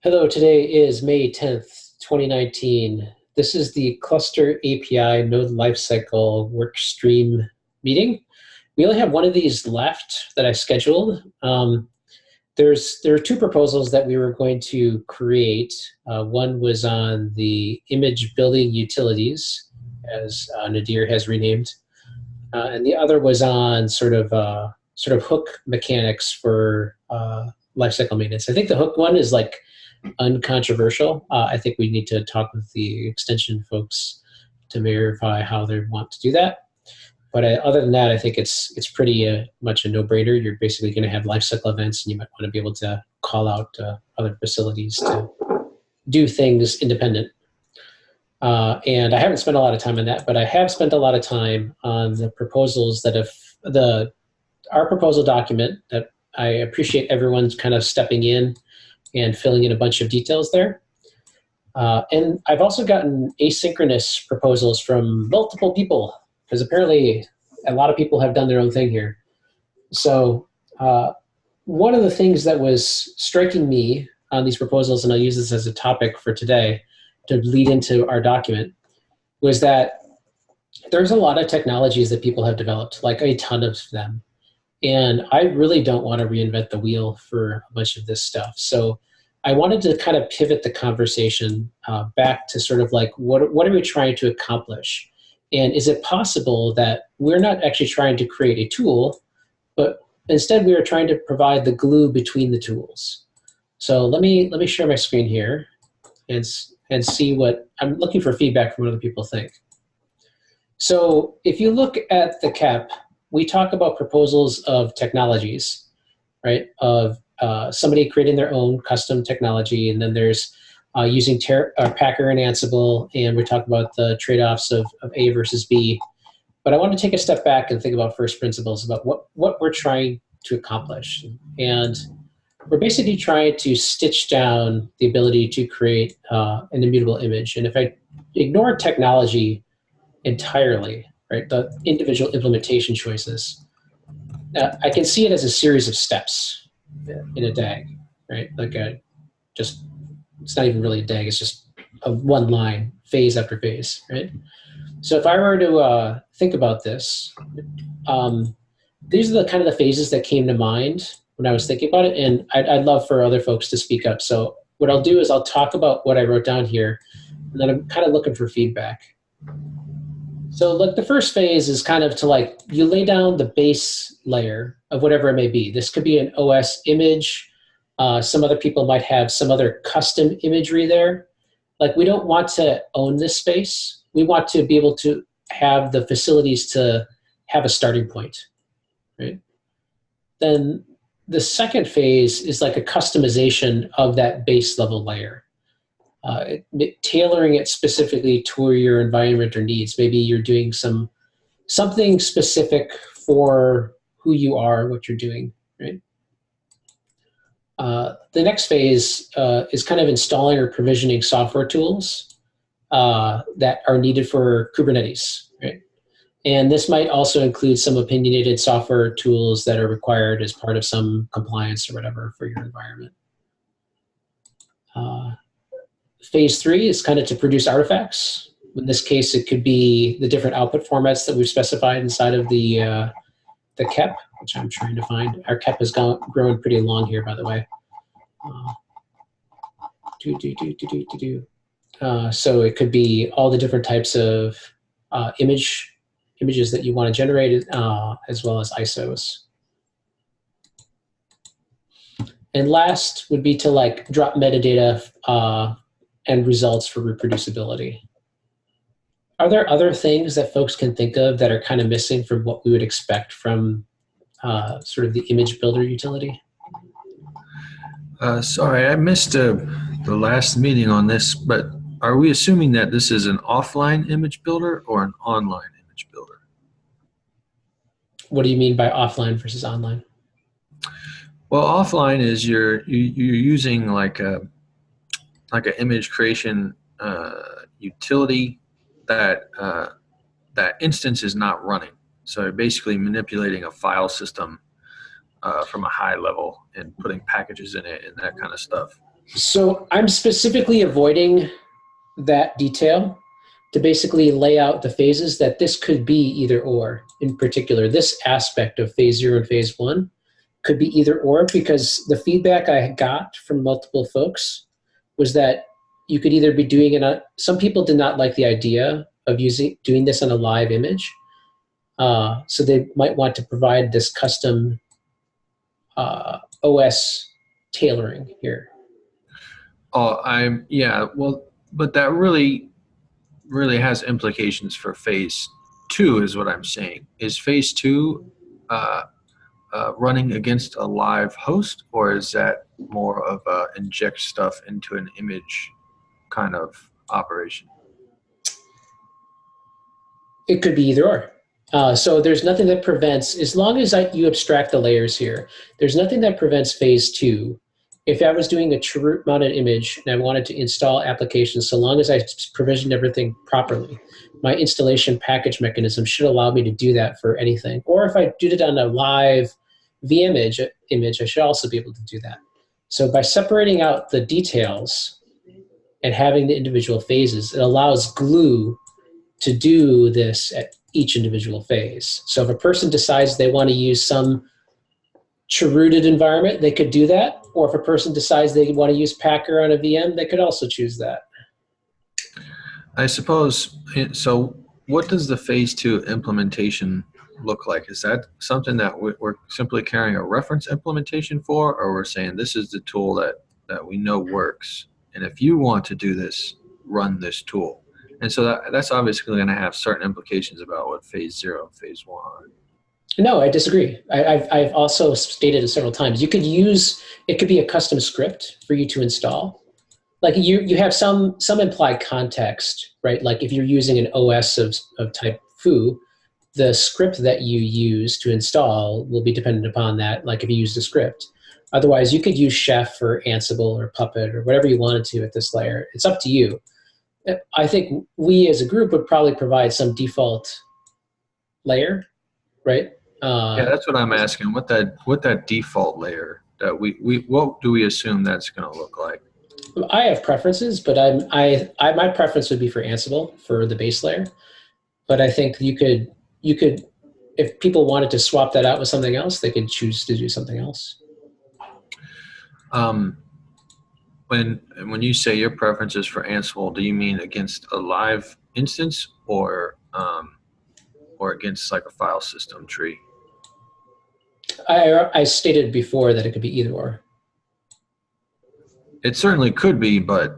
Hello, today is May 10th, 2019. This is the Cluster API Node Lifecycle Workstream meeting. We only have one of these left that I scheduled. There are two proposals that we were going to create. One was on the image building utilities, as Nadir has renamed, and the other was on sort of hook mechanics for lifecycle maintenance. I think the hook one is like uncontroversial. I think we need to talk with the extension folks to verify how they want to do that. But other than that, I think it's pretty much a no-brainer. You're basically going to have lifecycle events, and you might want to be able to call out other facilities to do things independent. And I haven't spent a lot of time on that, but I have spent a lot of time on the proposals that have our proposal document that I appreciate everyone's kind of stepping in and filling in a bunch of details there. And I've also gotten asynchronous proposals from multiple people, because apparently a lot of people have done their own thing here. So one of the things that was striking me on these proposals, and I'll use this as a topic for today to lead into our document, was that there's a lot of technologies that people have developed, like a ton of them. And I really don't want to reinvent the wheel for a bunch of this stuff. So I wanted to kind of pivot the conversation back to sort of like, what are we trying to accomplish? And is it possible that we're not actually trying to create a tool, but instead we are trying to provide the glue between the tools? So let me share my screen here and see what, I'm looking for feedback from what other people think. So if you look at the CAP, we talk about proposals of technologies, right? Of somebody creating their own custom technology, and then there's using Packer and Ansible, and we talk about the trade-offs of A versus B. But I want to take a step back and think about first principles, about what we're trying to accomplish. And we're basically trying to stitch down the ability to create an immutable image. And if I ignore technology entirely, right, the individual implementation choices, I can see it as a series of steps in a DAG, right? Like it's not even really a DAG, it's just a one line, phase after phase, right? So if I were to think about this, these are the kind of the phases that came to mind when I was thinking about it, and I'd love for other folks to speak up. So what I'll do is I'll talk about what I wrote down here, and then I'm kind of looking for feedback. So like the first phase is kind of to like, you lay down the base layer of whatever it may be. This could be an OS image. Some other people might have some other custom imagery there. Like, we don't want to own this space. We want to be able to have the facilities to have a starting point, right? Then the second phase is like a customization of that base level layer. Tailoring it specifically to your environment or needs. Maybe you're doing something specific for who you are, what you're doing, right? The next phase is kind of installing or provisioning software tools that are needed for Kubernetes, right? And this might also include some opinionated software tools that are required as part of some compliance or whatever for your environment. Phase 3 is kind of to produce artifacts. In this case, it could be the different output formats that we've specified inside of the KEP, which I'm trying to find. Our KEP has grown pretty long here, by the way. So it could be all the different types of images that you want to generate, as well as ISOs. And last would be to like drop metadata and results for reproducibility. Are there other things that folks can think of that are kind of missing from what we would expect from sort of the image builder utility? Sorry, I missed the last meeting on this, but are we assuming that this is an offline image builder or an online image builder? What do you mean by offline versus online? Well, offline is you're using like an image creation utility that that instance is not running. So you're basically manipulating a file system from a high level and putting packages in it and that kind of stuff. So I'm specifically avoiding that detail to basically lay out the phases that this could be either or. In particular, this aspect of phase 0 and phase 1 could be either or, because the feedback I got from multiple folks was that you could either be doing it on, some people did not like the idea of doing this on a live image. So they might want to provide this custom OS tailoring here. Oh, yeah. Well, but that really has implications for phase two, is what I'm saying. Is phase two uh, running against a live host, or is that more of a inject stuff into an image kind of operation? It could be either or. So there's nothing that prevents, as long as you abstract the layers here, there's nothing that prevents phase 2. If I was doing a chroot mounted image and I wanted to install applications, so long as I provisioned everything properly, my installation package mechanism should allow me to do that for anything. Or if I did it on a live image, I should also be able to do that. So by separating out the details and having the individual phases, it allows Glue to do this at each individual phase. So if a person decides they want to use some chrooted environment, they could do that. Or if a person decides they want to use Packer on a VM, they could also choose that. I suppose. So, what does the phase two implementation look like? Is that something that we're simply carrying a reference implementation for, or we're saying this is the tool that we know works, and if you want to do this, run this tool? And so that's obviously going to have certain implications about what phase 0 and phase 1 are. No, I disagree. I've also stated it several times. You could use, it could be a custom script for you to install. Like you have some implied context, right? Like if you're using an OS of type foo, the script that you use to install will be dependent upon that, like if you use the script. Otherwise, you could use Chef or Ansible or Puppet or whatever you wanted to at this layer. It's up to you. I think we as a group would probably provide some default layer, right? Yeah, that's what I'm asking. What that default layer that we what do we assume that's going to look like? I have preferences, but my preference would be for Ansible for the base layer. But I think you could if people wanted to swap that out with something else, they could choose to do something else. Um, when you say your preference is for Ansible, do you mean against a live instance or against like a file system tree? I stated before that it could be either or. It certainly could be, but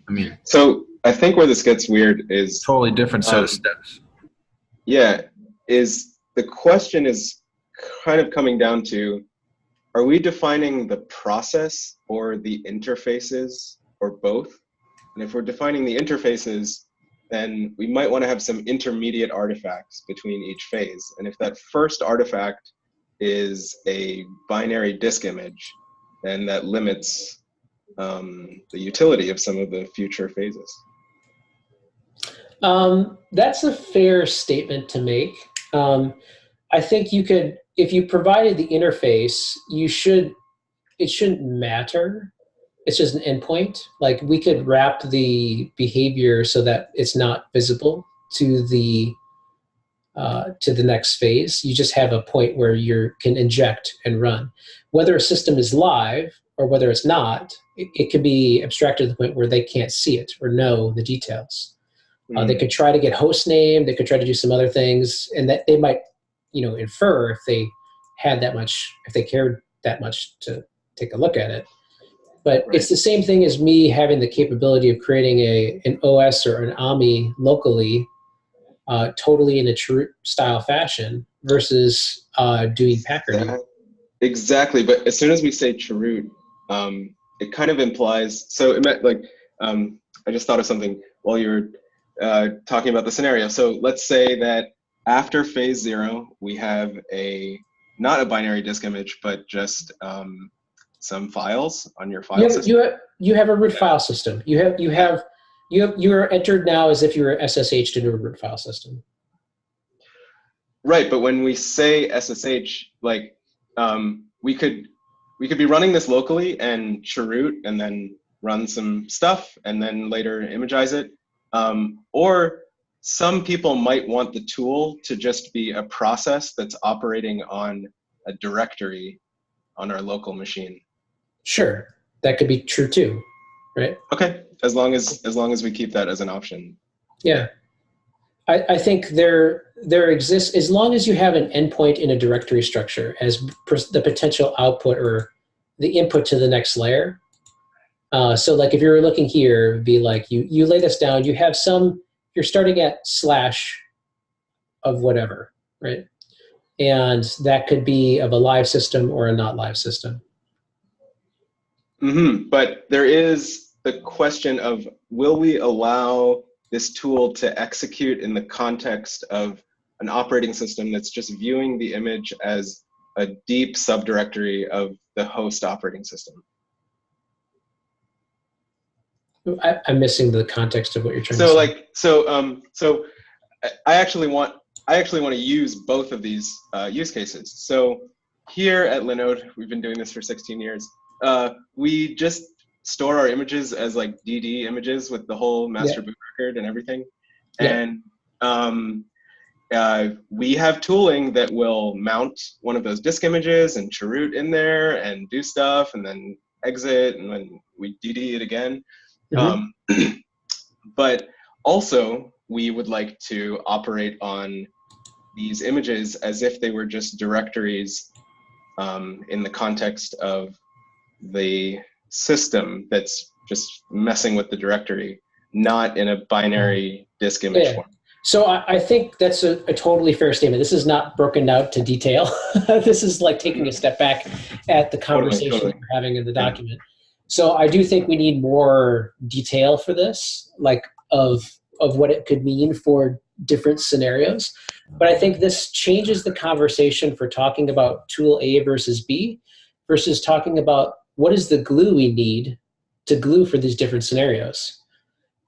I mean, So I think where this gets weird is, totally different set of steps. yeah, is the question is kind of coming down to, are we defining the process or the interfaces or both? And if we're defining the interfaces, then we might want to have some intermediate artifacts between each phase. And if that first artifact is a binary disk image, then that limits the utility of some of the future phases. That's a fair statement to make. I think you could, if you provided the interface, it shouldn't matter. It's just an endpoint. Like we could wrap the behavior so that it's not visible to the next phase. You just have a point where you can inject and run. Whether a system is live or whether it's not, it can be abstracted to the point where they can't see it or know the details. They could try to get host name. They could try to do some other things, and that they might, infer if they had that much, if they cared that much to take a look at it. But Right. it's the same thing as me having the capability of creating an OS or an AMI locally, totally in a chroot style fashion versus doing Packer. Exactly, but as soon as we say chroot, it kind of implies, so it meant like, I just thought of something while you were talking about the scenario. So let's say that after phase 0, we have not a binary disk image, but just some files on your file system. You have a root file system. You are entered now as if you were SSH'd into a root file system. Right, but when we say SSH, like we could be running this locally and chroot and then run some stuff and then later imagize it. Or some people might want the tool to just be a process that's operating on a directory on our local machine. Sure, that could be true too, right? Okay, as long as we keep that as an option. Yeah, I think there exists, as long as you have an endpoint in a directory structure as the potential output or the input to the next layer. So like if you're looking here, it'd be like you lay this down, you have you're starting at slash of whatever, right? And that could be of a live system or a not live system. Mm-hmm. But there is the question of, will we allow this tool to execute in the context of an operating system that's just viewing the image as a deep subdirectory of the host operating system? I'm missing the context of what you're trying to say. So I actually want to use both of these use cases. So here at Linode, we've been doing this for 16 years. We just store our images as like DD images with the whole master boot record and everything. And we have tooling that will mount one of those disk images and cheroot in there and do stuff and then exit and then we DD it again. But also we would like to operate on these images as if they were just directories in the context of the system that's just messing with the directory, not in a binary disk image form. So I think that's a totally fair statement. This is not broken out to detail. This is like taking a step back at the conversation we're having in the document. So I do think we need more detail for this, like of what it could mean for different scenarios. But I think this changes the conversation for talking about tool A versus B versus talking about what is the glue we need to glue for these different scenarios.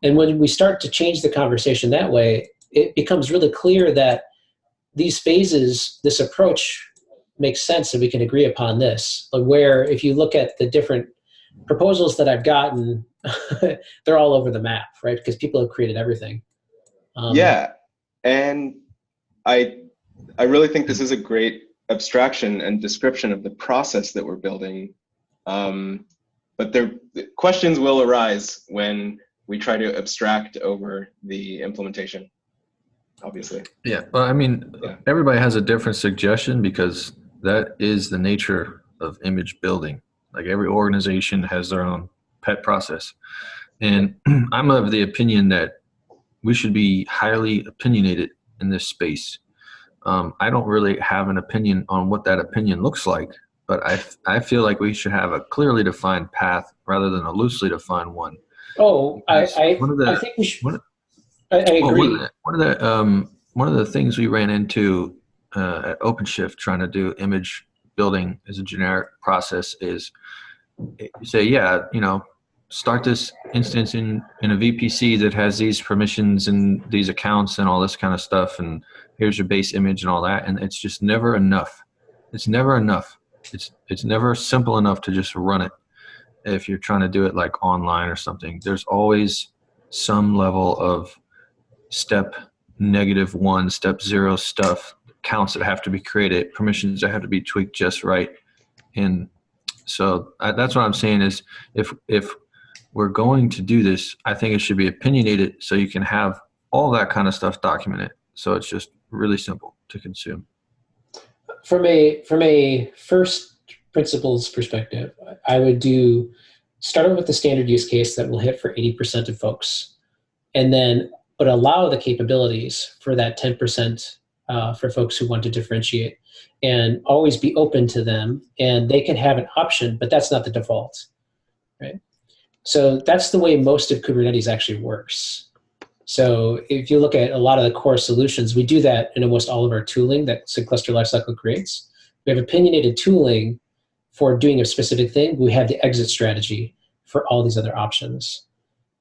And when we start to change the conversation that way, it becomes really clear that these phases, this approach makes sense and we can agree upon this. Where if you look at the different proposals that I've gotten, they're all over the map, right? Because people have created everything. Yeah, and I really think this is a great abstraction and description of the process that we're building. But questions will arise when we try to abstract over the implementation, obviously. Yeah, well, I mean, everybody has a different suggestion because that is the nature of image building. Like every organization has their own pet process. And I'm of the opinion that we should be highly opinionated in this space. I don't really have an opinion on what that opinion looks like, but I feel like we should have a clearly defined path rather than a loosely defined one. Oh, I think we should. I agree. One of the things we ran into at OpenShift trying to do image building as a generic process is you say, start this instance in a VPC that has these permissions and these accounts and all this kind of stuff, and here's your base image and all that, and it's just never enough. It's never enough. It's never simple enough to just run it. If you're trying to do it like online or something, there's always some level of step -1, step 0 stuff, counts that have to be created, permissions that have to be tweaked just right. And so that's what I'm saying is if we're going to do this, I think it should be opinionated so you can have all that kind of stuff documented. So it's just really simple to consume. From a first principles perspective, I would start with the standard use case that will hit for 80% of folks, and then but allow the capabilities for that 10% for folks who want to differentiate, and always be open to them. And they can have an option, but that's not the default, right? So that's the way most of Kubernetes actually works. So if you look at a lot of the core solutions, we do that in almost all of our tooling that SIG Cluster Lifecycle creates. We have opinionated tooling for doing a specific thing. We have the exit strategy for all these other options.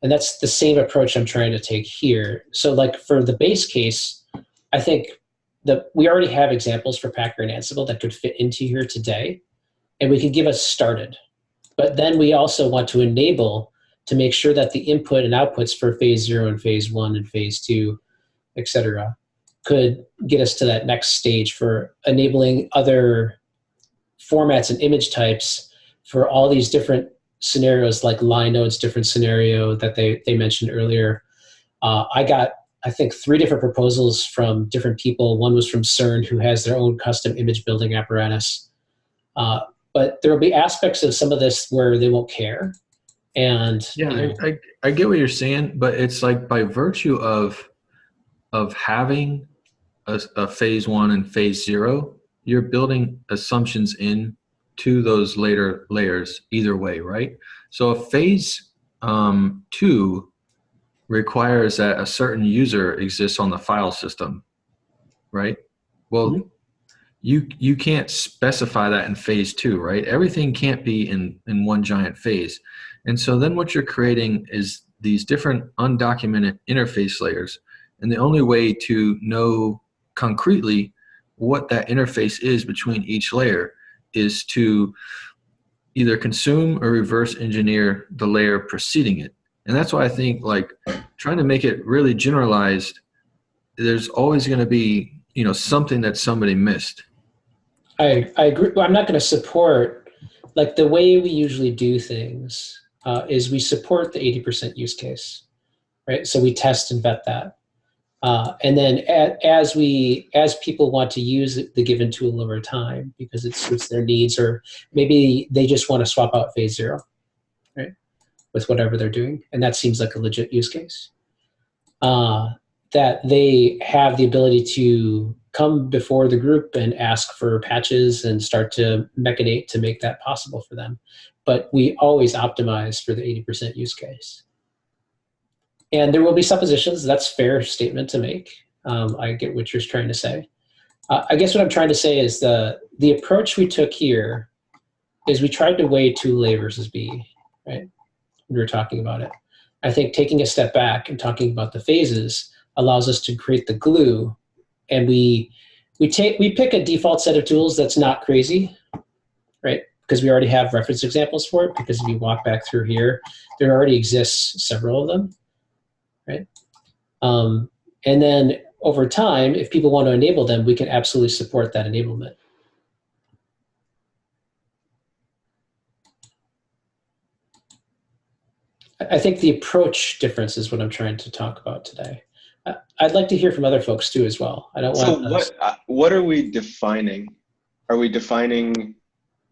And that's the same approach I'm trying to take here. So like for the base case, I think that we already have examples for Packer and Ansible that could fit into here today, and we could give us started. But then we also want to enable to make sure that the input and outputs for phase 0 and phase 1 and phase 2, et cetera, could get us to that next stage for enabling other formats and image types for all these different scenarios, like Linode's different scenario that they mentioned earlier. I got, I think, 3 different proposals from different people. One was from CERN, who has their own custom image building apparatus. But there will be aspects of some of this where they won't care. And yeah, I get what you're saying, but it's like by virtue of having a phase 1 and phase 0, you're building assumptions in to those later layers either way, right? So if phase 2 requires that a certain user exists on the file system, right? Well, mm-hmm. you can't specify that in phase 2, right? Everything can't be in one giant phase. And so then what you're creating is these different undocumented interface layers. And the only way to know concretely what that interface is between each layer is to either consume or reverse engineer the layer preceding it. And that's why I think like trying to make it really generalized, there's always going to be, something that somebody missed. I agree. Well, I'm not going to support, like the way we usually do things is we support the 80% use case, right? So we test and vet that. And then as people want to use the given tool over time because it suits their needs, or maybe they just want to swap out phase 0, right, with whatever they're doing, and that seems like a legit use case, that they have the ability to come before the group and ask for patches and start to mechanate to make that possible for them. But we always optimize for the 80% use case. And there will be suppositions. That's a fair statement to make. I get what you're trying to say. I guess what I'm trying to say is the approach we took here is we tried to weigh tool A versus B, right? We were talking about it. I think taking a step back and talking about the phases allows us to create the glue, and we pick a default set of tools that's not crazy, right? Because we already have reference examples for it. Because if you walk back through here, there already exists several of them. Right? And then over time, if people want to enable them, we can absolutely support that enablement. I think the approach difference is what I'm trying to talk about today. I'd like to hear from other folks too as well. I don't want. So what are we defining? Are we defining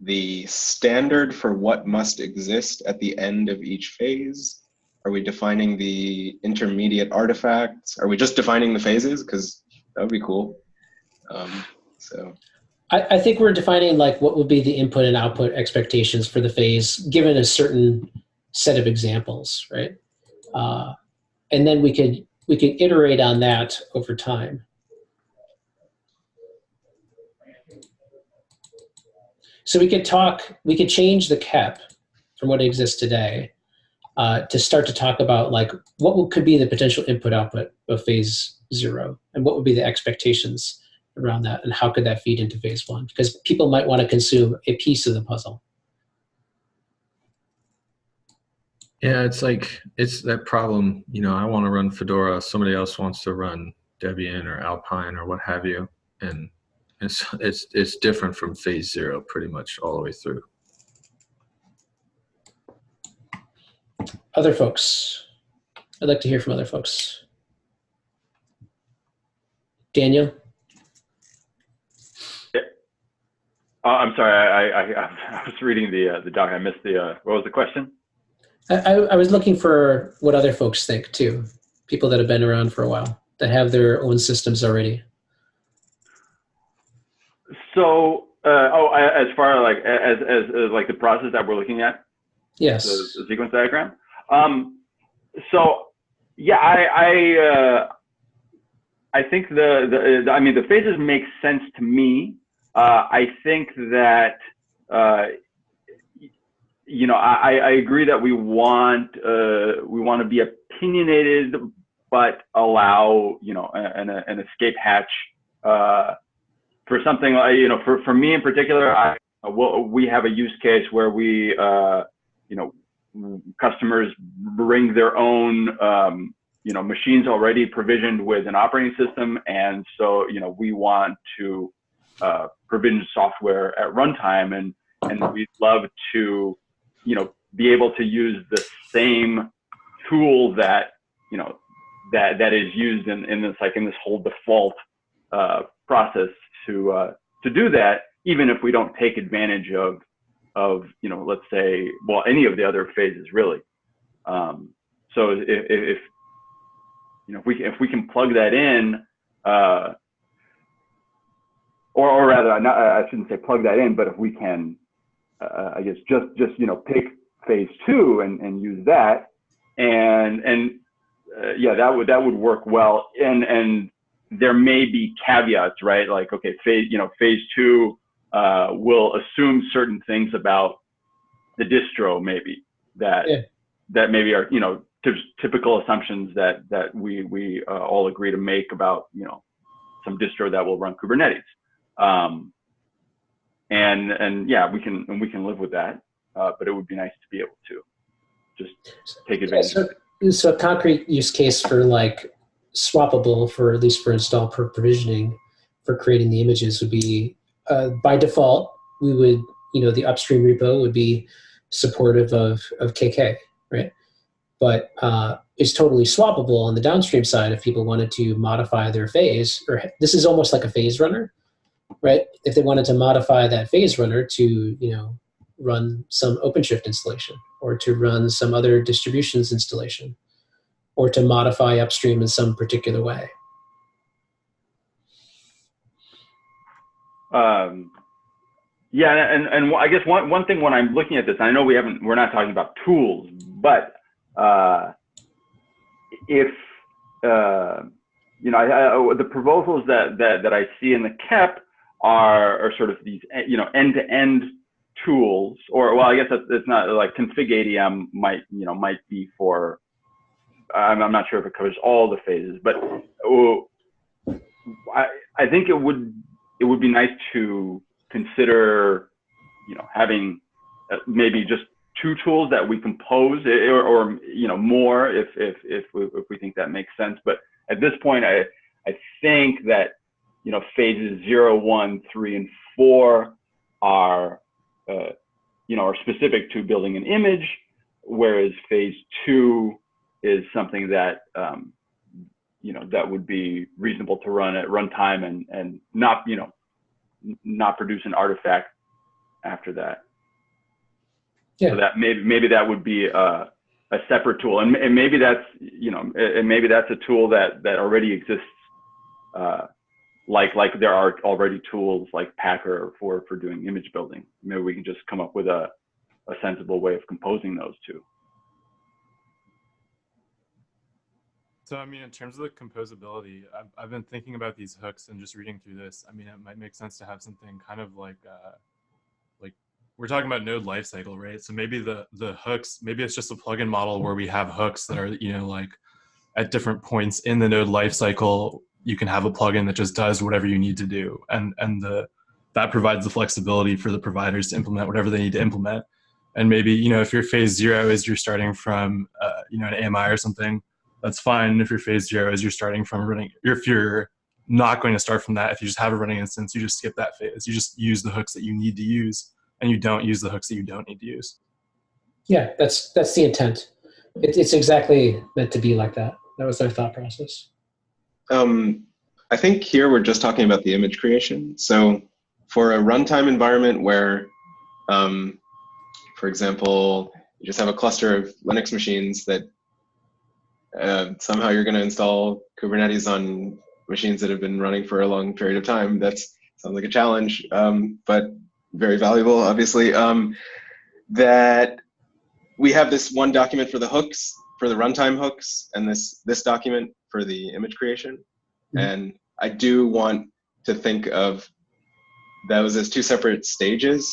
the standard for what must exist at the end of each phase? Are we defining the intermediate artifacts? Are we just defining the phases? Because that would be cool. I think we're defining like what would be the input and output expectations for the phase given a certain set of examples, right? And then we could iterate on that over time. So we could change the KEP from what exists today to start to talk about like what could be the potential input output of phase 0 and what would be the expectations around that and how could that feed into phase 1, because people might want to consume a piece of the puzzle. Yeah, it's that problem, I want to run Fedora, somebody else wants to run Debian or Alpine or what have you, and it's different from phase 0 pretty much all the way through. Other folks. I'd like to hear from other folks. Daniel? Yeah. I'm sorry, I was reading the doc. I missed what was the question? I was looking for what other folks think too. People that have been around for a while, that have their own systems already. So, as far as like the process that we're looking at? Yes. The sequence diagram? So yeah, I think the phases make sense to me. I think that I agree that we want to be opinionated, but allow an escape hatch for something like for me in particular. We have a use case where we customers bring their own, machines already provisioned with an operating system. And so, we want to provision software at runtime, and we'd love to, be able to use the same tool that, that is used in this whole default process to do that, even if we don't take advantage of let's say, well, any of the other phases really. So if we can plug that in, or rather, I shouldn't say plug that in, but if we can, I guess just pick phase 2 and use that, and yeah, that would work well. And there may be caveats, right? Like, okay, phase 2 will assume certain things about the distro, maybe that maybe are typical assumptions that we all agree to make about some distro that will run Kubernetes. And yeah, we can live with that, but it would be nice to be able to just take advantage of it. So a concrete use case for like swappable, for at least for install per provisioning, for creating the images would be, by default, we would, the upstream repo would be supportive of KK, right? But it's totally swappable on the downstream side if people wanted to modify their phase, or this is almost like a phase runner, right? If they wanted to modify that phase runner to, run some OpenShift installation, or to run some other distributions installation, or to modify upstream in some particular way. Yeah, and I guess one thing when I'm looking at this, I know we're not talking about tools, but if the proposals that I see in the KEP are sort of these end-to-end tools, or well, I guess it's not like config ADM might be for, I'm not sure if it covers all the phases, but I think it would be nice to consider having maybe just 2 tools that we compose, or more if we think that makes sense. But at this point, I think that phases 0, 1, 3, and 4 are specific to building an image, whereas phase 2 is something that that would be reasonable to run at runtime and not produce an artifact after that. Yeah. So that maybe that would be a separate tool, and maybe that's maybe that's a tool that already exists. Like there are already tools like Packer for doing image building. Maybe we can just come up with a sensible way of composing those 2. So, I mean, in terms of the composability, I've been thinking about these hooks and just reading through this. I mean, it might make sense to have something kind of like we're talking about node lifecycle, right? So maybe the hooks, maybe it's just a plugin model where we have hooks that are, like at different points in the node lifecycle, you can have a plugin that just does whatever you need to do. And that provides the flexibility for the providers to implement whatever they need to implement. And maybe, if your phase 0 is you're starting from, an AMI or something, that's fine. If your phase 0 is you're starting from running, if you're not going to start from that, if you just have a running instance, you just skip that phase. You just use the hooks that you need to use, and you don't use the hooks that you don't need to use. Yeah, that's the intent. It's exactly meant to be like that. That was our thought process. I think here we're just talking about the image creation. So for a runtime environment where, for example, you just have a cluster of Linux machines that somehow you're going to install Kubernetes on machines that have been running for a long period of time. That sounds like a challenge, but very valuable, obviously. That we have this one document for the hooks, for the runtime hooks, and this document for the image creation. Mm-hmm. And I do want to think of those as 2 separate stages.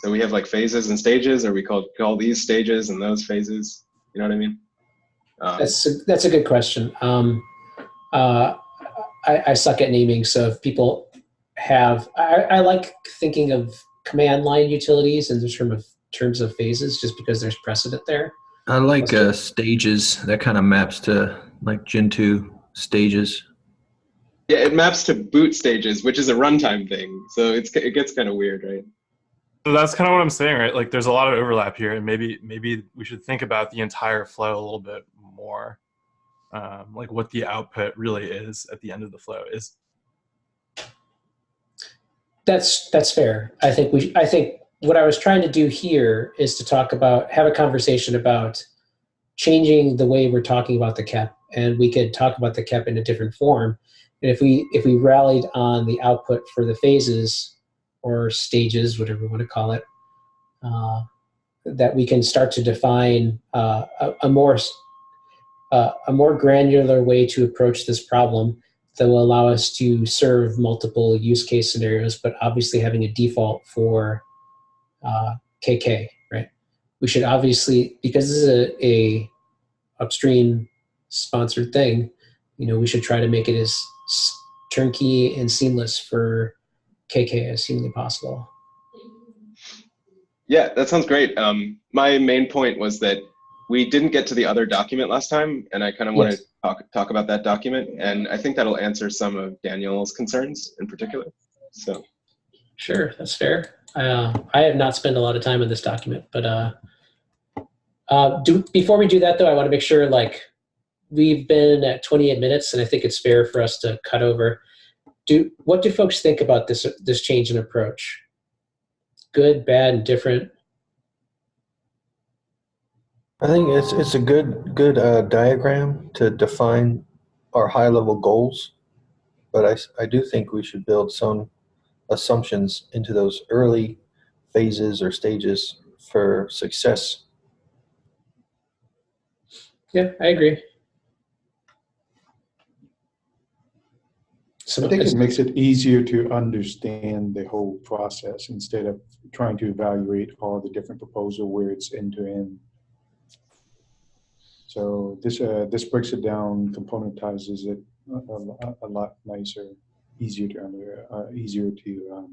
So we have like phases and stages, or we call these stages and those phases. You know what I mean? That's a good question. I suck at naming, so if people have, I like thinking of command line utilities in terms of phases, just because there's precedent there. I like stages. That kind of maps to like Gen 2 stages. Yeah, it maps to boot stages, which is a runtime thing. So it gets kind of weird, right? So that's kind of what I'm saying, right? Like there's a lot of overlap here, and maybe we should think about the entire flow a little bit more, like what the output really is at the end of the flow is. That's fair. I think what I was trying to do here is to have a conversation about changing the way we're talking about the KEP, and we could talk about the KEP in a different form. And if we rallied on the output for the phases or stages, whatever you want to call it, that we can start to define a more granular way to approach this problem that will allow us to serve multiple use case scenarios, but obviously having a default for KK, right? We should obviously, because this is a upstream sponsored thing, we should try to make it as turnkey and seamless for KK as humanly possible. Yeah, that sounds great. My main point was that we didn't get to the other document last time, and I kind of want to talk about that document, and I think that'll answer some of Daniel's concerns in particular. So, sure, that's fair. I have not spent a lot of time in this document, but before we do that, though, I want to make sure we've been at 28 minutes, and I think it's fair for us to cut over. What do folks think about this change in approach? Good, bad, and different? I think it's a good diagram to define our high level goals, but I do think we should build some assumptions into those early phases or stages for success. Yeah, I agree. I think it makes it easier to understand the whole process instead of trying to evaluate all the different proposal where it's end to end. So this breaks it down, componentizes it a lot nicer, easier to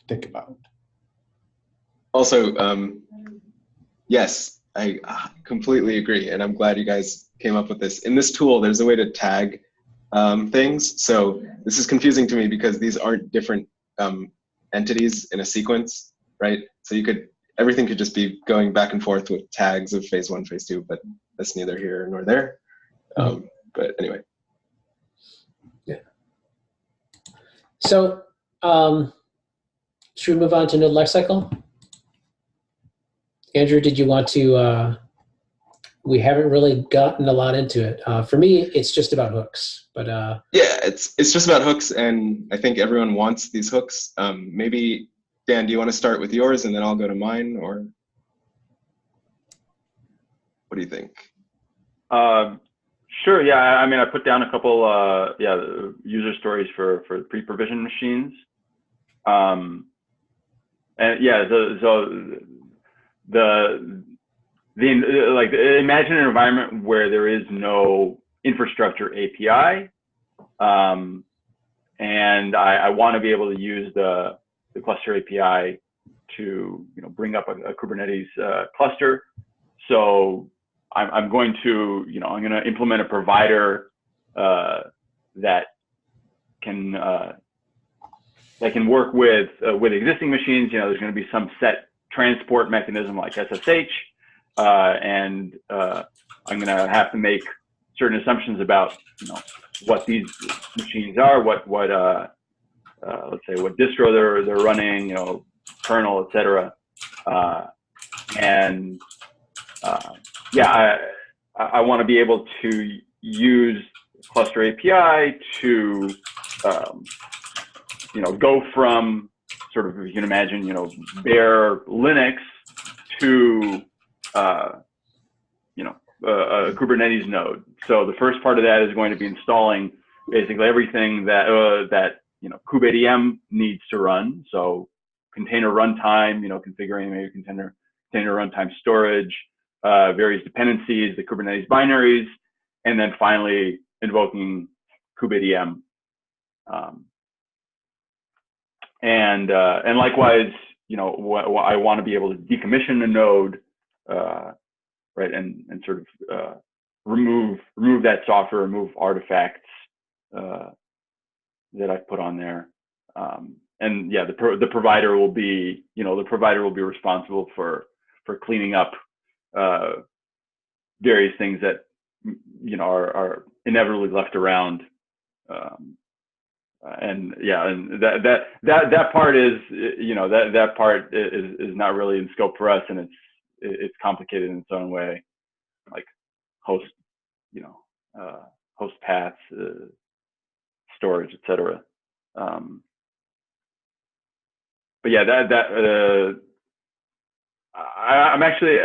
think about. Also, yes, I completely agree, and I'm glad you guys came up with this. In this tool, there's a way to tag things. So this is confusing to me because these aren't different entities in a sequence, right? So everything could just be going back and forth with tags of phase 1, phase 2, but that's neither here nor there. But anyway. Yeah. So should we move on to node lifecycle? Andrew, did you want to? We haven't really gotten a lot into it. For me, it's just about hooks, but yeah, it's just about hooks, and I think everyone wants these hooks. Maybe Dan, do you want to start with yours, and then I'll go to mine, or what do you think? Sure. Yeah. I mean, I put down a couple user stories for pre-provisioned machines, and yeah, imagine an environment where there is no infrastructure API, and I want to be able to use the cluster API to bring up a Kubernetes cluster. So I'm going to implement a provider that can work with existing machines. There's going to be some set transport mechanism like SSH. And I'm going to have to make certain assumptions about what these machines are, what let's say what distro they're running, kernel, etc. I want to be able to use cluster API to go from sort of, you can imagine, bare Linux to a Kubernetes node. So the first part of that is going to be installing basically everything that kubeadm needs to run. So container runtime, configuring maybe container runtime storage, various dependencies, the Kubernetes binaries, and then finally invoking kubeadm. And likewise, I want to be able to decommission a node, right, and sort of remove that software, remove artifacts that I've put on there. And yeah, the provider will be, responsible for cleaning up various things that are inevitably left around. And yeah, and that part is, that part is not really in scope for us, and it's complicated in its own way, like host, host paths, storage, etc. But yeah, I'm actually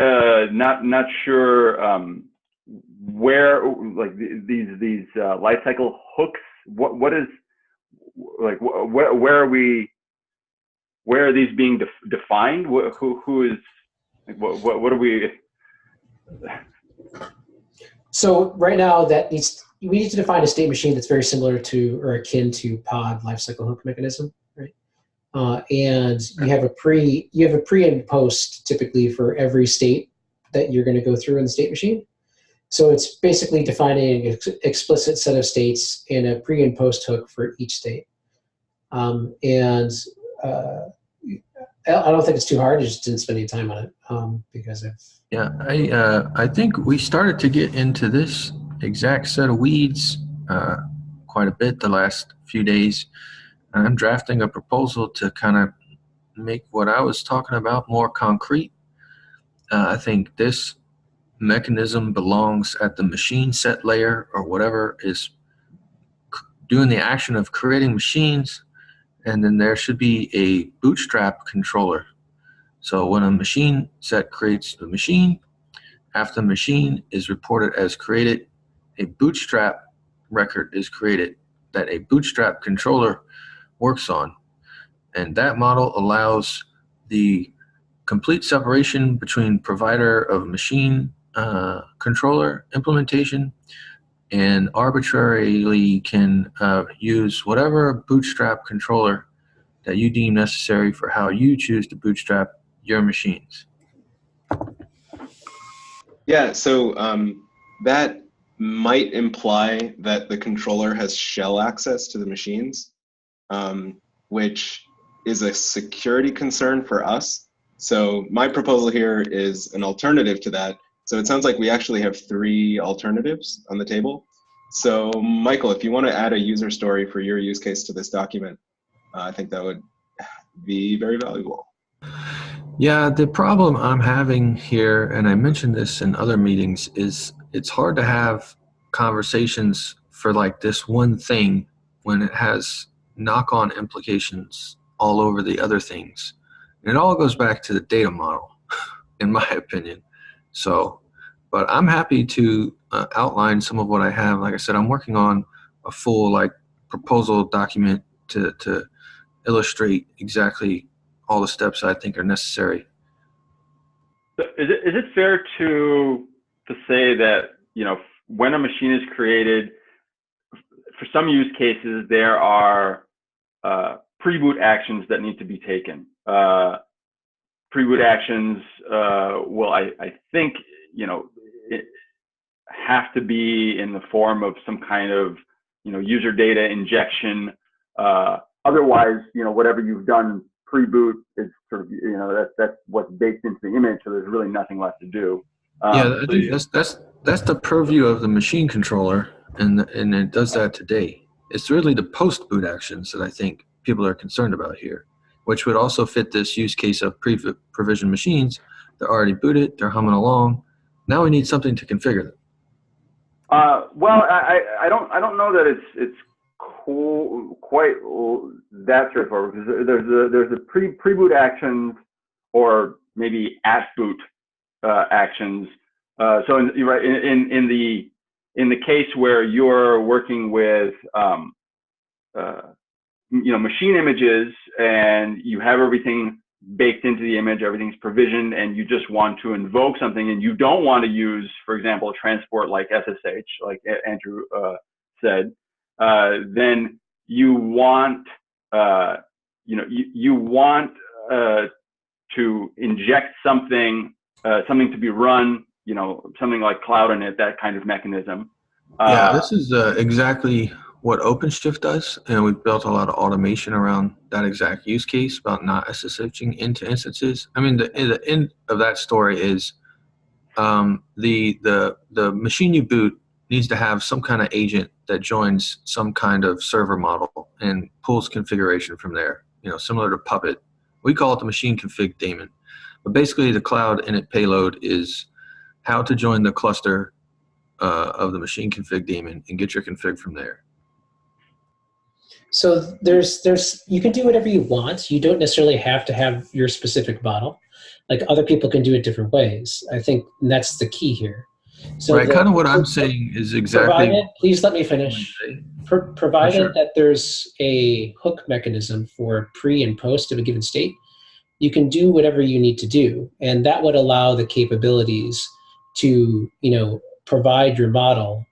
not sure where, like, these lifecycle hooks. What is, like, where are these being defined? Who is, like, what are we? So right now we need to define a state machine that's very similar to or akin to pod lifecycle hook mechanism, right? And you have a pre and post typically for every state that you're going to go through in the state machine. So it's basically defining an explicit set of states and a pre and post hook for each state. And I don't think it's too hard. I just didn't spend any time on it because I think we started to get into this exact set of weeds quite a bit the last few days. I'm drafting a proposal to kind of make what I was talking about more concrete. I think this mechanism belongs at the machine set layer, or whatever is doing the action of creating machines, and then there should be a bootstrap controller. So when a machine set creates the machine, after the machine is reported as created, a bootstrap record is created that a bootstrap controller works on. And that model allows the complete separation between provider of machine controller implementation, and arbitrarily can use whatever bootstrap controller that you deem necessary for how you choose to bootstrap your machines. Yeah, so that might imply that the controller has shell access to the machines, which is a security concern for us. So my proposal here is an alternative to that. So it sounds like we actually have 3 alternatives on the table. So Michael, if you want to add a user story for your use case to this document, I think that would be very valuable. Yeah, the problem I'm having here, and I mentioned this in other meetings, is it's hard to have conversations for like this one thing when it has knock-on implications all over the other things. And it all goes back to the data model, in my opinion. So, but I'm happy to outline some of what I have. Like I said, I'm working on a full like proposal document to illustrate exactly all the steps I think are necessary. So is it fair to say that, when a machine is created, for some use cases there are pre-boot actions that need to be taken? Pre-boot actions will, I think, it have to be in the form of some kind of, user data injection. Otherwise, whatever you've done pre-boot is sort of, that's what's baked into the image. So there's really nothing left to do. Yeah, I think that's the purview of the machine controller, and it does that today. It's really the post-boot actions that I think people are concerned about here, which would also fit this use case of pre-provisioned machines. They're already booted, they're humming along. Now we need something to configure them. Well, I don't know that it's quite that straightforward, because there's a pre-boot actions, or maybe at boot actions. So in the case where you're working with machine images, and you have everything baked into the image, everything's provisioned, and you just want to invoke something, and you don't want to use, for example, a transport like SSH, like Andrew said, then you want you want to inject something to be run something like Cloud Init, that kind of mechanism. Yeah, this is exactly what OpenShift does, and we've built a lot of automation around that exact use case about not SSHing into instances. I mean, the end of that story is the machine you boot needs to have some kind of agent that joins some kind of server model and pulls configuration from there. Similar to Puppet. We call it the machine config daemon, but basically the Cloud Init payload is how to join the cluster of the machine config daemon and get your config from there. So there's you can do whatever you want. You don't necessarily have to have your specific model. Like other people can do it different ways. I think that's the key here. So right, kind of what I'm saying is exactly. Provided, please let me finish. Provided that there's a hook mechanism for pre and post of a given state, you can do whatever you need to do, and that would allow the capabilities to provide your model.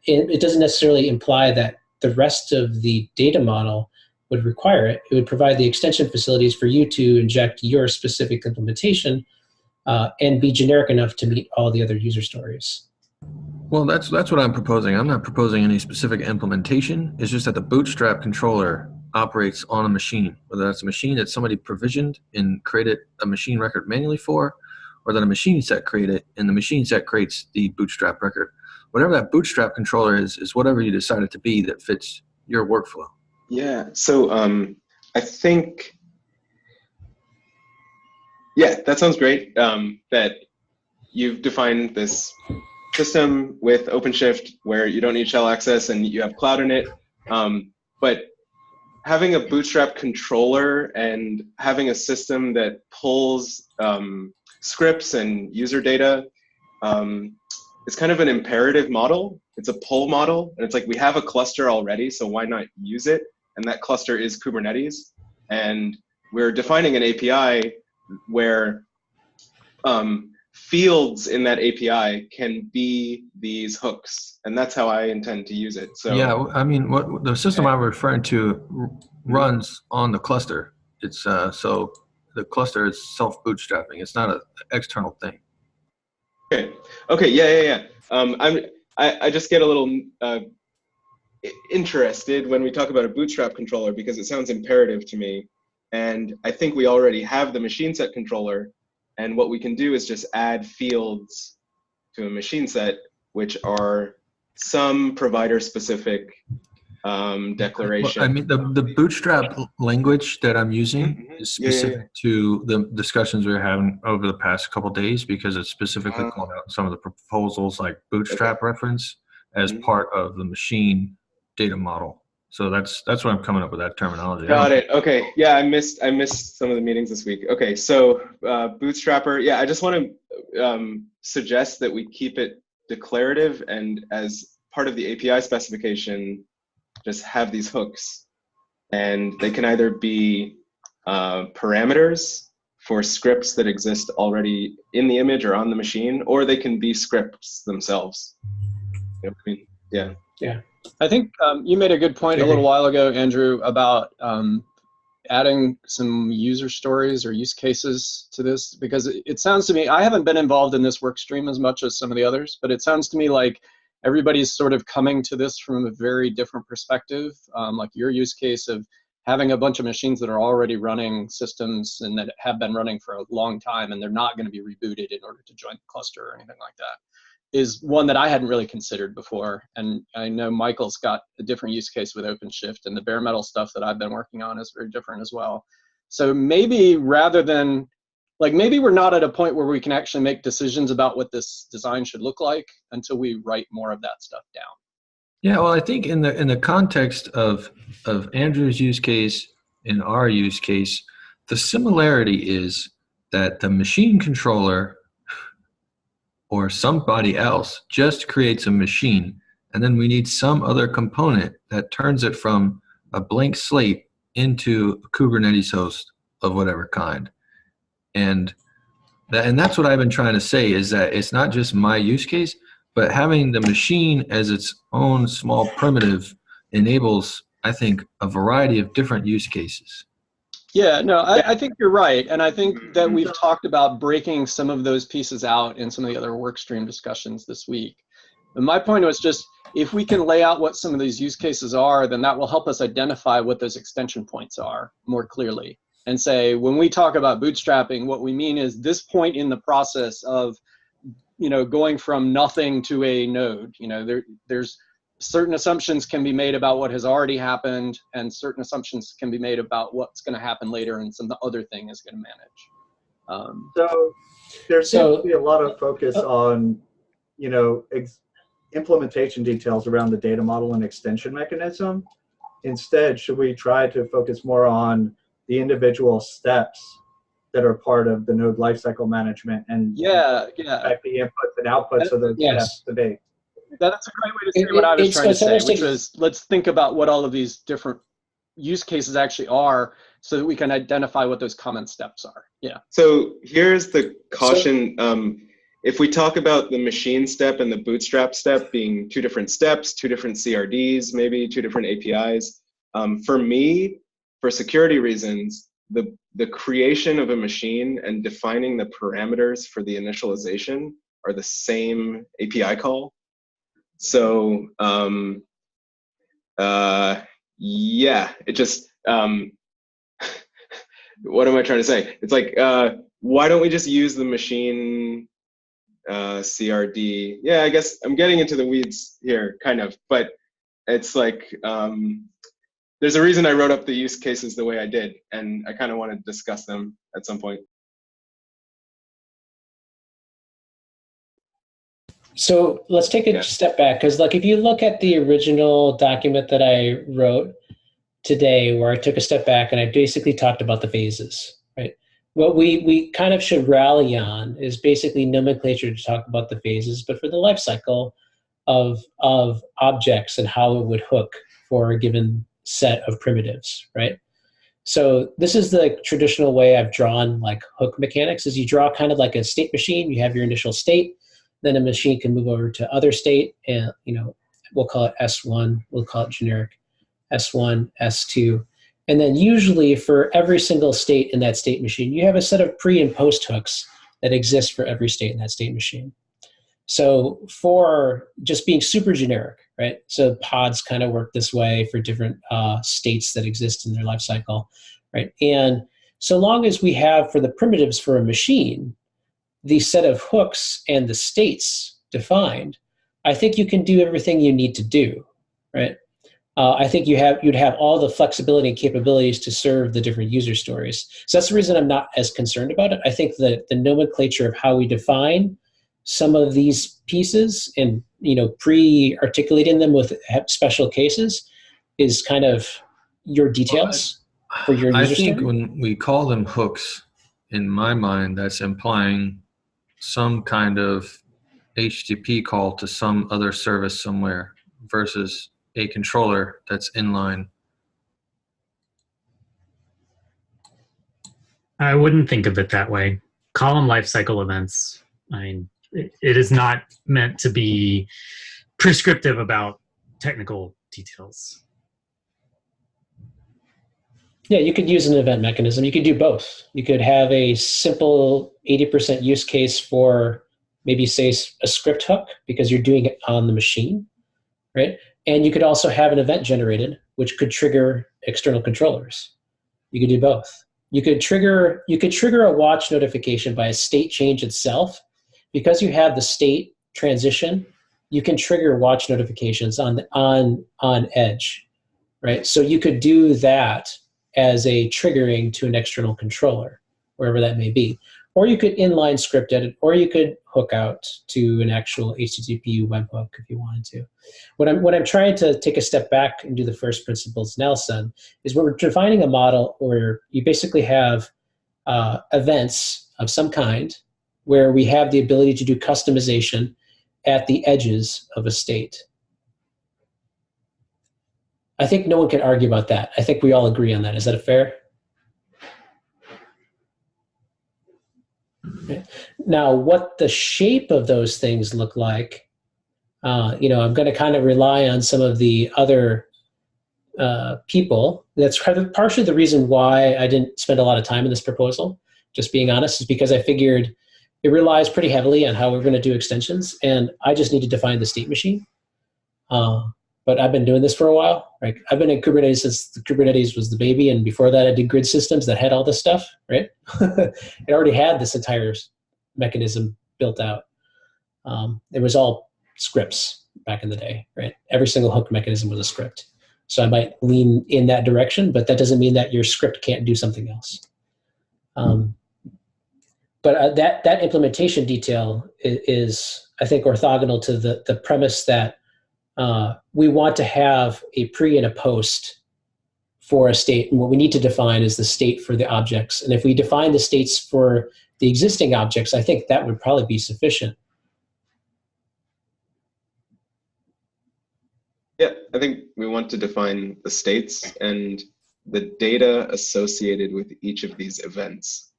It doesn't necessarily imply that the rest of the data model would require it. It would provide the extension facilities for you to inject your specific implementation and be generic enough to meet all the other user stories. Well, that's what I'm proposing. I'm not proposing any specific implementation. It's just that the Bootstrap controller operates on a machine, whether that's a machine that somebody provisioned and created a machine record manually for, or that a machine set created and the machine set creates the Bootstrap record. Whatever that Bootstrap controller is whatever you decide it to be that fits your workflow. Yeah, so I think, yeah, that sounds great, that you've defined this system with OpenShift where you don't need shell access and you have Cloud Init, but having a Bootstrap controller and having a system that pulls scripts and user data, it's kind of an imperative model. It's a pull model, and it's like we have a cluster already, so why not use it? And that cluster is Kubernetes, and we're defining an API where fields in that API can be these hooks, and that's how I intend to use it. So yeah, I mean, what the system I'm referring to runs on the cluster. It's so the cluster is self-bootstrapping. It's not an external thing. Okay, yeah. I just get a little interested when we talk about a Bootstrap controller because it sounds imperative to me, and I think we already have the machine set controller, and what we can do is just add fields to a machine set, which are some provider specific declaration. Well, I mean, the Bootstrap language that I'm using is specific to the discussions we were having over the past couple of days because it's specifically called out some of the proposals like Bootstrap reference as part of the machine data model. So that's why I'm coming up with that terminology. Got it. Okay. Yeah, I missed some of the meetings this week. Okay, so Bootstrapper. Yeah, I just want to suggest that we keep it declarative and as part of the API specification, just have these hooks, and they can either be parameters for scripts that exist already in the image or on the machine, or they can be scripts themselves. You know what I mean? Yeah. Yeah. I think you made a good point a little while ago, Andrew, about adding some user stories or use cases to this, because it sounds to me, I haven't been involved in this work stream as much as some of the others, but it sounds to me like everybody's sort of coming to this from a very different perspective, like your use case of having a bunch of machines that are already running systems and that have been running for a long time and they're not going to be rebooted in order to join the cluster or anything like that, is one that I hadn't really considered before. And I know Michael's got a different use case with OpenShift, and the bare metal stuff that I've been working on is very different as well. So maybe rather than, like, maybe we're not at a point where we can actually make decisions about what this design should look like until we write more of that stuff down. Yeah, well, I think in the context of Andrew's use case and our use case, the similarity is that the machine controller or somebody else just creates a machine, and then we need some other component that turns it from a blank slate into a Kubernetes host of whatever kind. And that's what I've been trying to say, is that it's not just my use case, but having the machine as its own small primitive enables, I think, a variety of different use cases. Yeah, no, I think you're right. And I think that we've talked about breaking some of those pieces out in some of the other work stream discussions this week. And my point was just, if we can lay out what some of these use cases are, then that will help us identify what those extension points are more clearly. And say, when we talk about bootstrapping, what we mean is this point in the process of, going from nothing to a node. There's certain assumptions can be made about what has already happened, and certain assumptions can be made about what's going to happen later, and some other thing is going to manage. So there seems to be a lot of focus on, implementation details around the data model and extension mechanism. Instead, should we try to focus more on the individual steps that are part of the node lifecycle management and the inputs and outputs of those steps to date? That's a great way to say what I was trying to say, which was, let's think about what all of these different use cases actually are so that we can identify what those common steps are. Yeah. So here's the caution. If we talk about the machine step and the bootstrap step being two different steps, two different CRDs, maybe two different APIs, for me, for security reasons, the creation of a machine and defining the parameters for the initialization are the same API call. So yeah, it just what am I trying to say? It's like, why don't we just use the machine CRD? Yeah, I guess I'm getting into the weeds here, kind of, but it's like there's a reason I wrote up the use cases the way I did, and I kind of want to discuss them at some point. So let's take a step back, because like if you look at the original document that I wrote today, where I took a step back and I basically talked about the phases, right? What we kind of should rally on is basically nomenclature to talk about the phases, but for the life cycle of objects and how it would hook for a given set of primitives, right? So this is the traditional way I've drawn like hook mechanics, is you draw kind of like a state machine. You have your initial state, then a machine can move over to other state, and we'll call it S1, we'll call it generic S1, S2. And then usually for every single state in that state machine, you have a set of pre and post hooks that exist for every state in that state machine. So for just being super generic, right? So pods kind of work this way for different states that exist in their life cycle, right? And so long as we have for the primitives for a machine, the set of hooks and the states defined, I think you can do everything you need to do, right? I think you'd have all the flexibility and capabilities to serve the different user stories. So that's the reason I'm not as concerned about it. I think that the nomenclature of how we define some of these pieces and pre-articulating them with special cases is kind of your details for your user story. I think when we call them hooks, in my mind, that's implying some kind of HTTP call to some other service somewhere versus a controller that's inline. I wouldn't think of it that way. Column lifecycle events, I mean, it is not meant to be prescriptive about technical details. Yeah, you could use an event mechanism. You could do both. You could have a simple 80% use case for maybe, say, a script hook because you're doing it on the machine, right? And you could also have an event generated, which could trigger external controllers. You could do both. You could trigger a watch notification by a state change itself. Because you have the state transition, you can trigger watch notifications on edge, right? So you could do that as a triggering to an external controller, wherever that may be. Or you could inline script edit, or you could hook out to an actual HTTP webhook if you wanted to. What I'm trying to take a step back and do the first principles analysis on is we're defining a model where you basically have events of some kind where we have the ability to do customization at the edges of a state. I think no one can argue about that. I think we all agree on that. Is that fair? Okay. Now, what the shape of those things look like, I'm going to kind of rely on some of the other people. That's partially the reason why I didn't spend a lot of time in this proposal, just being honest, is because I figured it relies pretty heavily on how we're going to do extensions, and I just need to define the state machine. But I've been doing this for a while. Right? I've been in Kubernetes since the Kubernetes was the baby, and before that I did grid systems that had all this stuff, right? It already had this entire mechanism built out. It was all scripts back in the day, right? Every single hook mechanism was a script. So I might lean in that direction, but that doesn't mean that your script can't do something else. But that implementation detail is, I think, orthogonal to the premise that we want to have a pre and a post for a state. And what we need to define is the state for the objects. And if we define the states for the existing objects, I think that would probably be sufficient. Yeah, I think we want to define the states and the data associated with each of these events.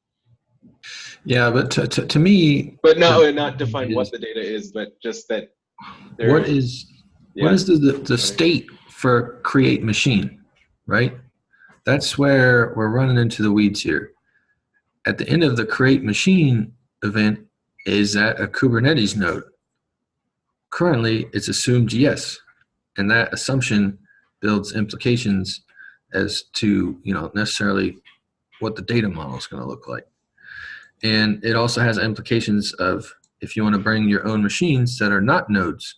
Yeah, but to me, but no, not define what the data is, but just that. What is the state for create machine, right? That's where we're running into the weeds here. At the end of the create machine event is that a Kubernetes node. Currently, it's assumed yes, and that assumption builds implications as to necessarily what the data model is going to look like. And it also has implications of if you want to bring your own machines that are not nodes.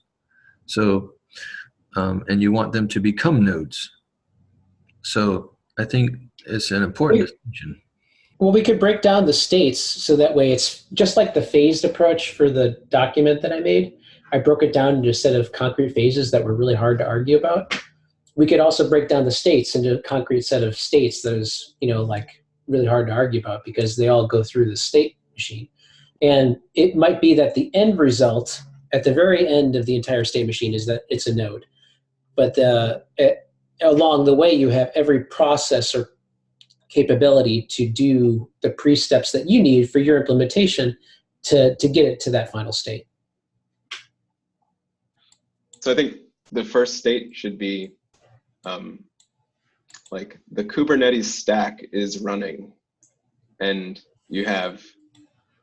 So, and you want them to become nodes. So I think it's an important distinction. Well, we could break down the states so that way it's just like the phased approach for the document that I made. I broke it down into a set of concrete phases that were really hard to argue about. We could also break down the states into a concrete set of states that is, like really hard to argue about because they all go through the state machine. And it might be that the end result at the very end of the entire state machine is that it's a node. But along the way, you have every process or capability to do the pre-steps that you need for your implementation to get it to that final state. So I think the first state should be like the Kubernetes stack is running and you have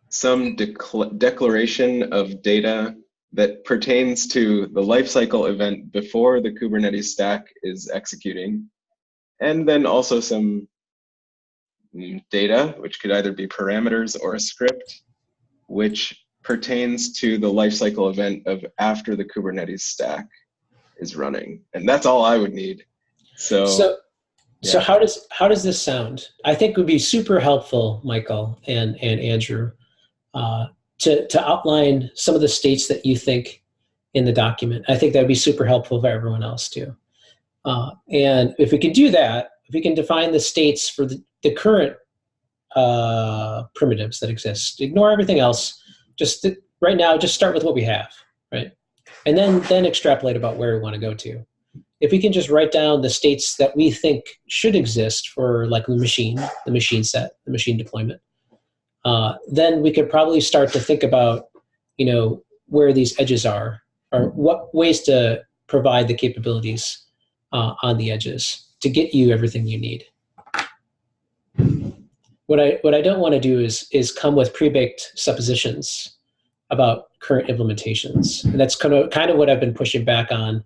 some declaration of data that pertains to the lifecycle event before the Kubernetes stack is executing. And then also some data, which could either be parameters or a script, which pertains to the lifecycle event of after the Kubernetes stack is running. And that's all I would need. So how does this sound? I think it would be super helpful, Michael and Andrew, to outline some of the states that you think in the document. I think that would be super helpful for everyone else too. And if we can do that, if we can define the states for the current primitives that exist, ignore everything else. Right now, just start with what we have, right? And then extrapolate about where we want to go to. If we can just write down the states that we think should exist for like the machine set, the machine deployment, then we could probably start to think about, where these edges are, or what ways to provide the capabilities on the edges to get you everything you need. What I don't want to do is come with pre-baked suppositions about current implementations, and that's kind of what I've been pushing back on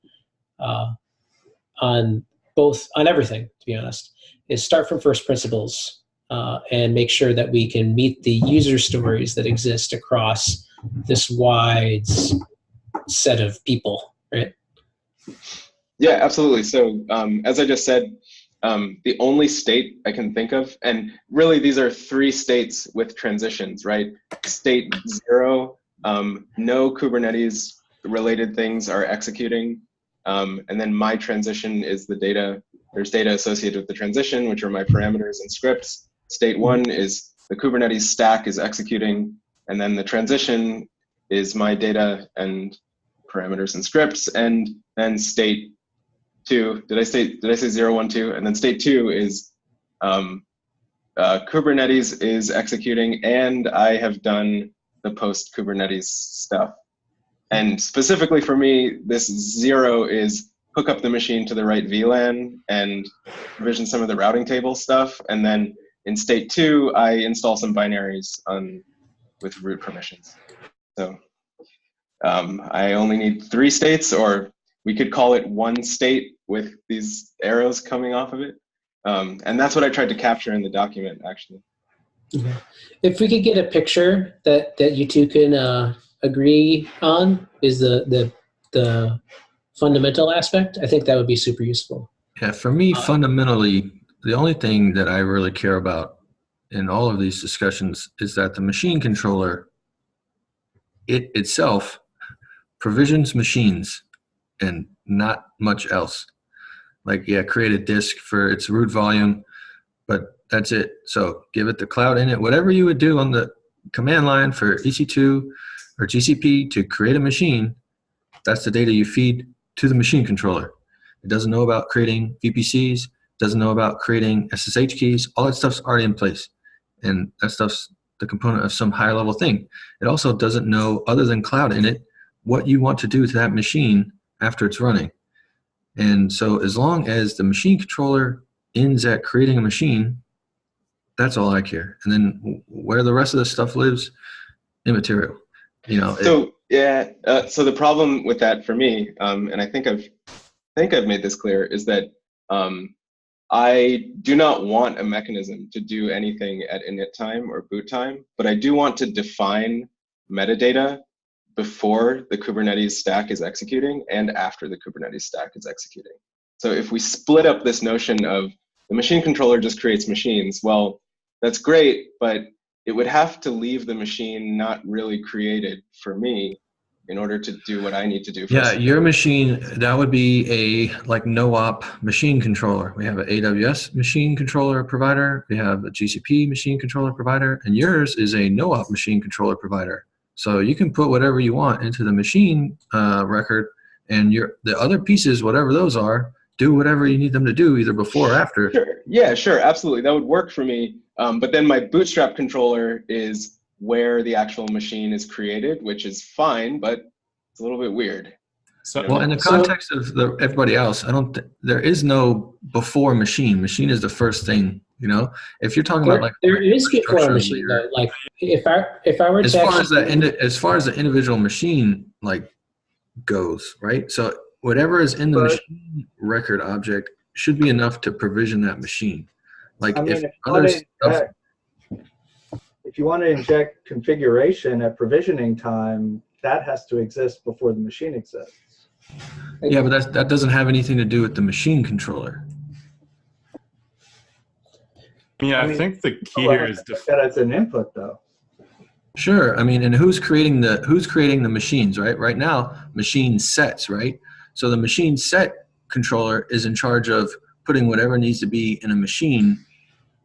everything. To be honest, is start from first principles and make sure that we can meet the user stories that exist across this wide set of people, right? Yeah, absolutely. So as I just said, the only state I can think of, and really these are 3 states with transitions, right? State 0, no Kubernetes related things are executing. And then my transition is the data. There's data associated with the transition, which are my parameters and scripts. State 1 is the Kubernetes stack is executing, and then the transition is my data and parameters and scripts. And then state 2, did I say 0, 1, 2? And then state 2 is Kubernetes is executing, and I have done the post Kubernetes stuff. And specifically for me, this 0 is hook up the machine to the right VLAN and provision some of the routing table stuff. And then in state 2, I install some binaries with root permissions. So I only need 3 states, or we could call it one state with these arrows coming off of it. And that's what I tried to capture in the document, actually. Okay. If we could get a picture that you two can agree on is the fundamental aspect, I think that would be super useful. Yeah, for me, fundamentally, the only thing that I really care about in all of these discussions is that the machine controller, it itself provisions machines and not much else. Like, yeah, create a disk for its root volume, but that's it. So give it the cloud in it, whatever you would do on the command line for EC2 or GCP to create a machine, that's the data you feed to the machine controller. It doesn't know about creating VPCs, doesn't know about creating SSH keys. All that stuff's already in place. And that stuff's the component of some higher level thing. It also doesn't know, other than cloud in it, what you want to do to that machine after it's running. And so as long as the machine controller ends at creating a machine, that's all I care. And then where the rest of the stuff lives, immaterial. You know. So yeah. So the problem with that for me, and I think I've made this clear, is that I do not want a mechanism to do anything at init time or boot time, but I do want to define metadata before the Kubernetes stack is executing and after the Kubernetes stack is executing. So if we split up this notion of the machine controller just creates machines, well, that's great, but it would have to leave the machine not really created for me in order to do what I need to do. Yeah, your machine, that would be a like no-op machine controller. We have an AWS machine controller provider. We have a GCP machine controller provider, and yours is a no-op machine controller provider. So you can put whatever you want into the machine record, and the other pieces, whatever those are, do whatever you need them to do, either before or after. Sure. Yeah, sure, absolutely. That would work for me. But then my Bootstrap controller is where the actual machine is created, which is fine, but it's a little bit weird. So, well, in the context of everybody else, there is no before machine. Machine is the first thing, you know. If you're talking about like there is before machine though. Like if I were as to far as the individual machine like goes, right? So whatever is in the machine record object should be enough to provision that machine. Like if you want to inject configuration at provisioning time, that has to exist before the machine exists. Yeah, but that doesn't have anything to do with the machine controller. Yeah, I think the key here is that as an input, though. Sure. I mean, and who's creating the machines, right? Right now, machine sets, right? So the machine set controller is in charge of putting whatever needs to be in a machine,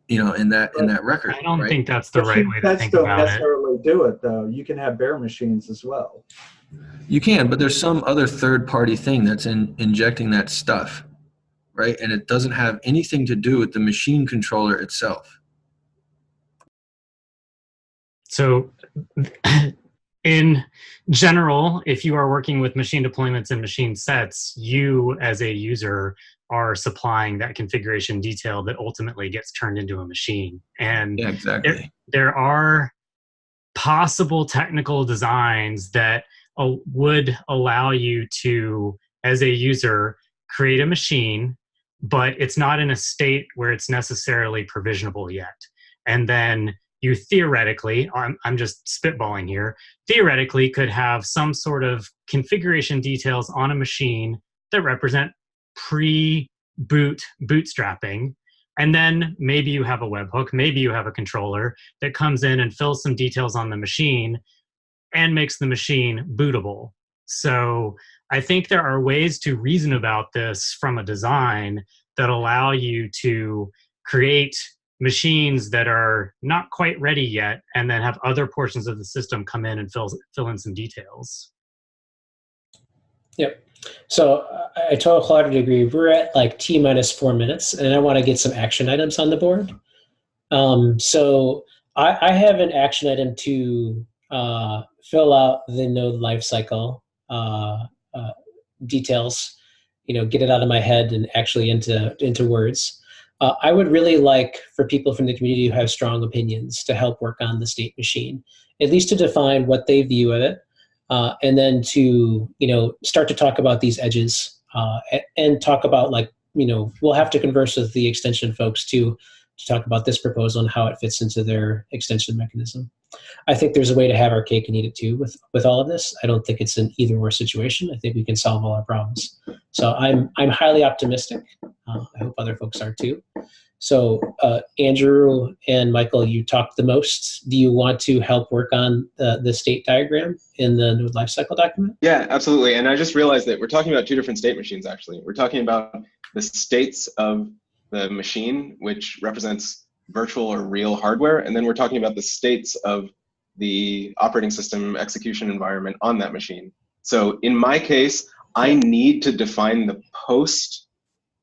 you know, in that record. I don't right? think that's the right way to think about it. Don't necessarily do it, though. You can have bare machines as well. You can, but there's some other third-party thing that's injecting that stuff, right? And it doesn't have anything to do with the machine controller itself. So in general, if you are working with machine deployments and machine sets, you as a user are supplying that configuration detail that ultimately gets turned into a machine. And yeah, exactly. There are possible technical designs that would allow you to, as a user, create a machine, but it's not in a state where it's necessarily provisionable yet. And then you theoretically, I'm just spitballing here, theoretically could have some sort of configuration details on a machine that represent pre-boot bootstrapping. And then maybe you have a webhook, maybe you have a controller that comes in and fills some details on the machine and makes the machine bootable. So I think there are ways to reason about this from a design that allow you to create machines that are not quite ready yet, and then have other portions of the system come in and fill in some details. Yep. So I totally agree. We're at like T-4 minutes, and I want to get some action items on the board. So I have an action item to fill out the node lifecycle details. get it out of my head and actually into words. I would really like for people from the community who have strong opinions to help work on the state machine, at least to define what they view of it, and then to start to talk about these edges and talk about we'll have to converse with the extension folks to talk about this proposal and how it fits into their extension mechanism. I think there's a way to have our cake and eat it too with all of this. I don't think it's an either or situation. I think we can solve all our problems. So I'm highly optimistic. I hope other folks are too. So Andrew and Michael, you talked the most. Do you want to help work on the state diagram in the node lifecycle document? Yeah, absolutely. And I just realized that we're talking about two different state machines, actually. We're talking about the states of the machine, which represents virtual or real hardware. And then we're talking about the states of the operating system execution environment on that machine. So in my case, I need to define the post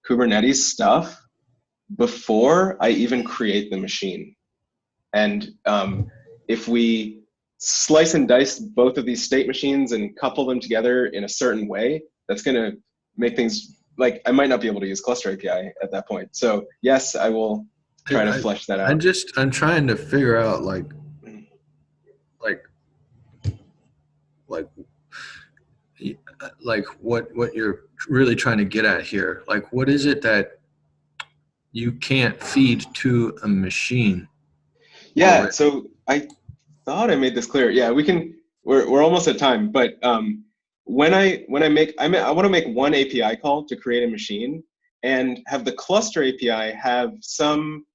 Kubernetes stuff before I even create the machine. And if we slice and dice both of these state machines and couple them together in a certain way, that's going to make things like I might not be able to use Cluster API at that point. So yes, I will try to flesh that out. I'm trying to figure out like what you're really trying to get at here. Like, what is it that you can't feed to a machine? Yeah, so I thought I made this clear. Yeah, we're almost at time, but when I want to make one API call to create a machine and have the cluster API have some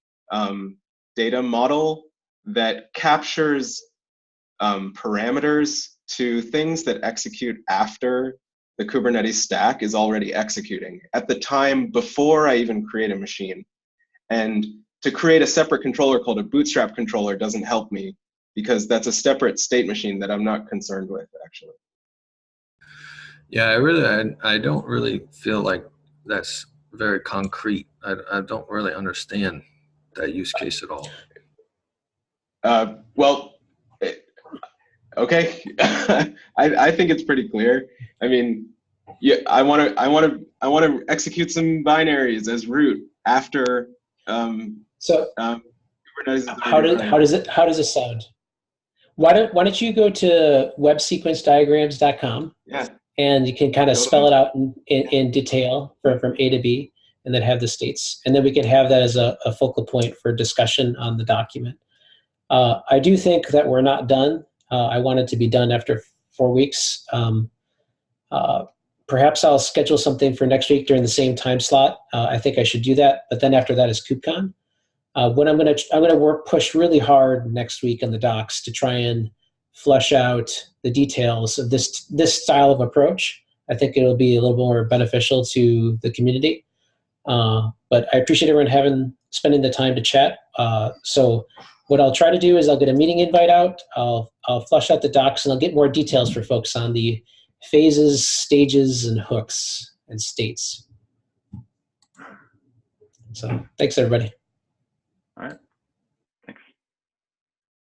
data model that captures parameters to things that execute after the Kubernetes stack is already executing at the time before I even create a machine. And to create a separate controller called a bootstrap controller doesn't help me because that's a separate state machine that I'm not concerned with, actually. Yeah, I don't really feel like that's very concrete. I don't really understand that use case at all. Okay. I think it's pretty clear. I mean, yeah, I want to execute some binaries as root after. Kubernetes how does it sound? Why don't you go to websequencediagrams.com? Yeah. And you can kind of spell it out in detail from A to B, and then have the states, and then we can have that as a focal point for discussion on the document. I do think that we're not done. I want it to be done after 4 weeks. Perhaps I'll schedule something for next week during the same time slot. I think I should do that. But then after that is KubeCon. When I'm gonna push really hard next week on the docs to try and flesh out the details of this style of approach. I think it'll be a little more beneficial to the community. But I appreciate everyone spending the time to chat. So what I'll try to do is I'll get a meeting invite out. I'll flesh out the docs and I'll get more details for folks on the phases, stages, and hooks and states. So thanks, everybody. All right.